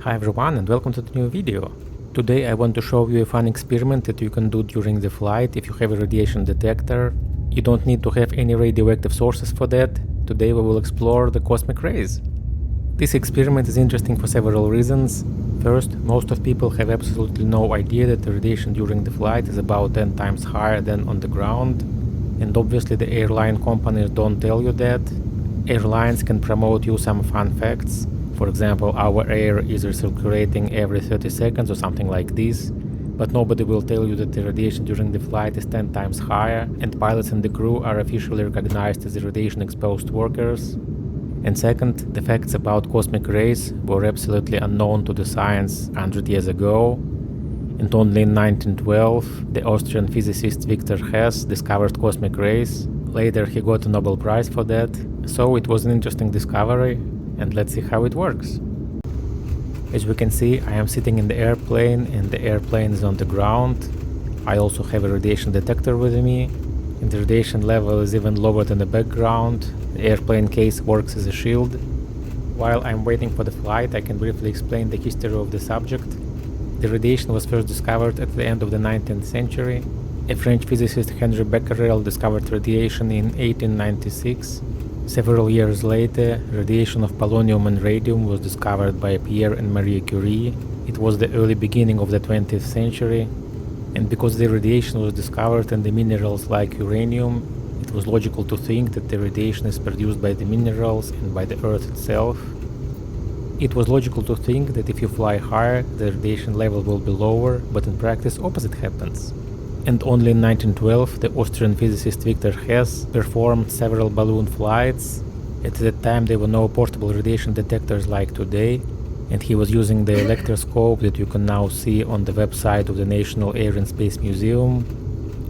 Hi everyone and welcome to the new video. Today I want to show you a fun experiment that you can do during the flight if you have a radiation detector. You don't need to have any radioactive sources for that. Today we will explore the cosmic rays. This experiment is interesting for several reasons. First, most of people have absolutely no idea that the radiation during the flight is about 10 times higher than on the ground. And obviously the airline companies don't tell you that. Airlines can promote you some fun facts. For example, our air is recirculating every 30 seconds or something like this, but nobody will tell you that the radiation during the flight is 10 times higher, and pilots and the crew are officially recognized as radiation-exposed workers. And second, the facts about cosmic rays were absolutely unknown to the science 100 years ago, and only in 1912 the Austrian physicist Victor Hess discovered cosmic rays. Later he got a Nobel Prize for that, so it was an interesting discovery. And let's see how it works. As we can see, I am sitting in the airplane and the airplane is on the ground. I also have a radiation detector with me, and the radiation level is even lower than the background. The airplane case works as a shield. While I'm waiting for the flight, I can briefly explain the history of the subject. The radiation was first discovered at the end of the 19th century. A French physicist, Henri Becquerel, discovered radiation in 1896. Several years later, radiation of polonium and radium was discovered by Pierre and Marie Curie. It was the early beginning of the 20th century, and because the radiation was discovered in the minerals like uranium, it was logical to think that the radiation is produced by the minerals and by the Earth itself. It was logical to think that if you fly higher, the radiation level will be lower, but in practice opposite happens. And only in 1912 the Austrian physicist Victor Hess performed several balloon flights. At that time there were no portable radiation detectors like today, and he was using the electroscope that you can now see on the website of the National Air and Space Museum,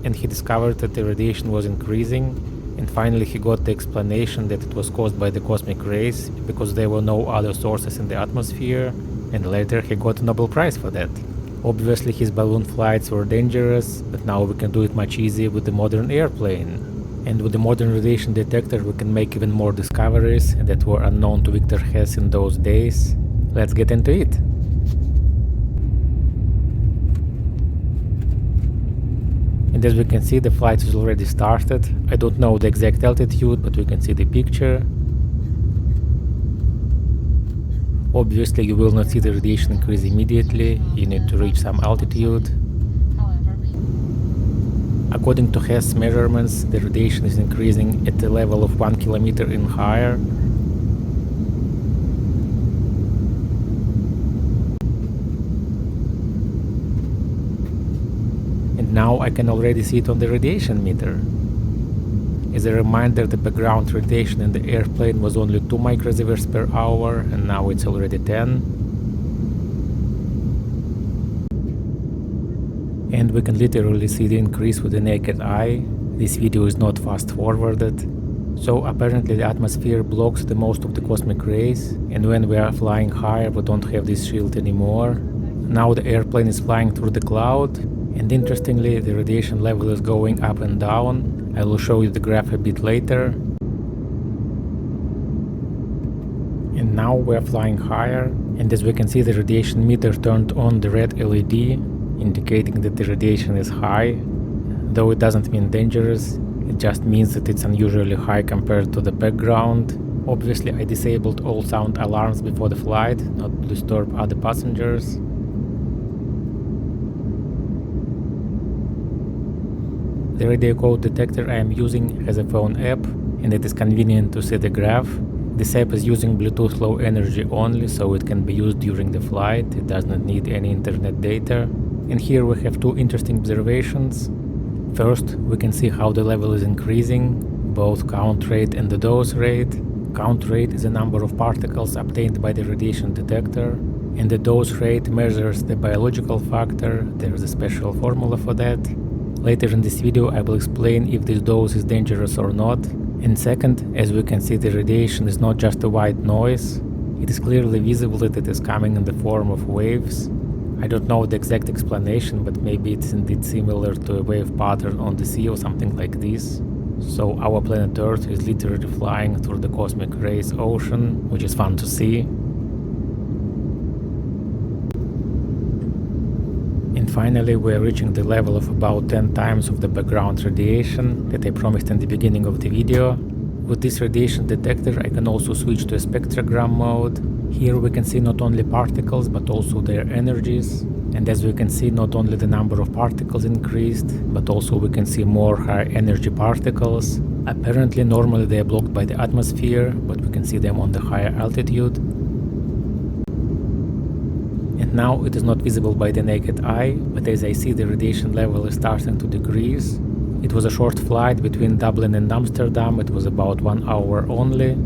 and he discovered that the radiation was increasing, and finally he got the explanation that it was caused by the cosmic rays because there were no other sources in the atmosphere, and later he got a Nobel Prize for that. Obviously his balloon flights were dangerous, but now we can do it much easier with the modern airplane. And with the modern radiation detector we can make even more discoveries that were unknown to Victor Hess in those days. Let's get into it! And as we can see, the flight is already started. I don't know the exact altitude, but we can see the picture. Obviously you will not see the radiation increase immediately, you need to reach some altitude. According to Hess measurements, the radiation is increasing at the level of 1 kilometer and higher. And now I can already see it on the radiation meter. As a reminder, the background radiation in the airplane was only 2 microsieverts per hour, and now it's already 10. And we can literally see the increase with the naked eye. This video is not fast forwarded. So apparently the atmosphere blocks the most of the cosmic rays, and when we are flying higher we don't have this shield anymore. Now the airplane is flying through the cloud, and interestingly the radiation level is going up and down. I will show you the graph a bit later. And now we are flying higher, and as we can see the radiation meter turned on the red LED, indicating that the radiation is high. Though it doesn't mean dangerous, it just means that it's unusually high compared to the background. Obviously I disabled all sound alarms before the flight, not to disturb other passengers. The RadiaCode detector I am using has a phone app, and it is convenient to see the graph. This app is using Bluetooth low energy only, so it can be used during the flight. It does not need any internet data. And here we have two interesting observations. First, we can see how the level is increasing, both count rate and the dose rate. Count rate is the number of particles obtained by the radiation detector, and the dose rate measures the biological factor. There is a special formula for that. Later in this video I will explain if this dose is dangerous or not. And second, as we can see, the radiation is not just a white noise. It is clearly visible that it is coming in the form of waves. I don't know the exact explanation, but maybe it's indeed similar to a wave pattern on the sea or something like this. So our planet Earth is literally flying through the cosmic rays ocean, which is fun to see. And finally, we are reaching the level of about 10 times of the background radiation that I promised in the beginning of the video. With this radiation detector, I can also switch to a spectrogram mode. Here we can see not only particles but also their energies. And as we can see, not only the number of particles increased, but also we can see more high energy particles. Apparently, normally they are blocked by the atmosphere, but we can see them on the higher altitude. And now it is not visible by the naked eye, but as I see the radiation level is starting to decrease. It was a short flight between Dublin and Amsterdam, it was about 1 hour only.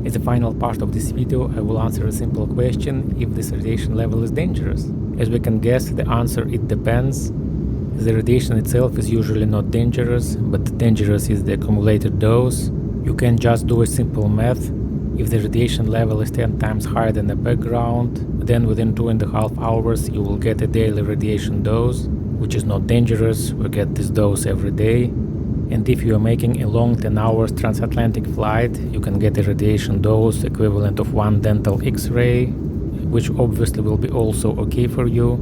As the final part of this video, I will answer a simple question: if this radiation level is dangerous. As we can guess, the answer it depends. The radiation itself is usually not dangerous, but dangerous is the accumulated dose. You can just do a simple math. If the radiation level is 10 times higher than the background, then within 2.5 hours you will get a daily radiation dose, which is not dangerous. We get this dose every day. And if you are making a long 10 hours transatlantic flight, you can get a radiation dose equivalent of 1 dental X-ray, which obviously will be also okay for you.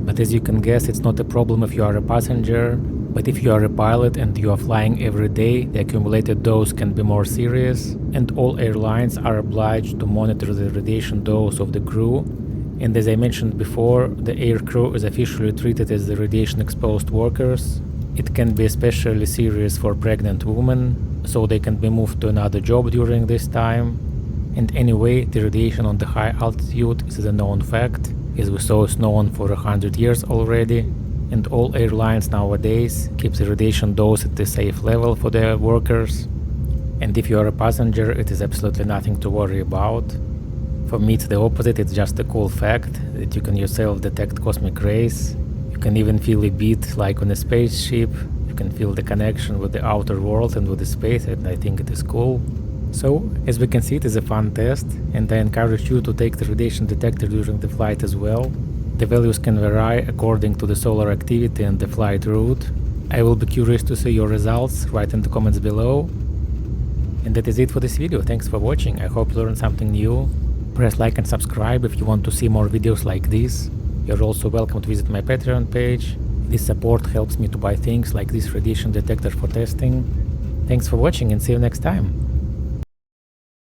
But as you can guess, it's not a problem if you are a passenger. But if you are a pilot and you are flying every day, the accumulated dose can be more serious, and all airlines are obliged to monitor the radiation dose of the crew. And as I mentioned before, the air crew is officially treated as the radiation exposed workers. It can be especially serious for pregnant women, so they can be moved to another job during this time. And anyway, the radiation on the high altitude is a known fact, as we saw it's known for 100 years already. And all airlines nowadays keep the radiation dose at the safe level for their workers. And if you are a passenger, it is absolutely nothing to worry about. For me it's the opposite, it's just a cool fact that you can yourself detect cosmic rays. You can even feel a beat like on a spaceship. You can feel the connection with the outer world and with the space, and I think it is cool. So, as we can see, it is a fun test, and I encourage you to take the radiation detector during the flight as well. The values can vary according to the solar activity and the flight route. I will be curious to see your results, write in the comments below. And that is it for this video, thanks for watching, I hope you learned something new. Press like and subscribe if you want to see more videos like this. You're also welcome to visit my Patreon page. This support helps me to buy things like this radiation detector for testing. Thanks for watching and see you next time.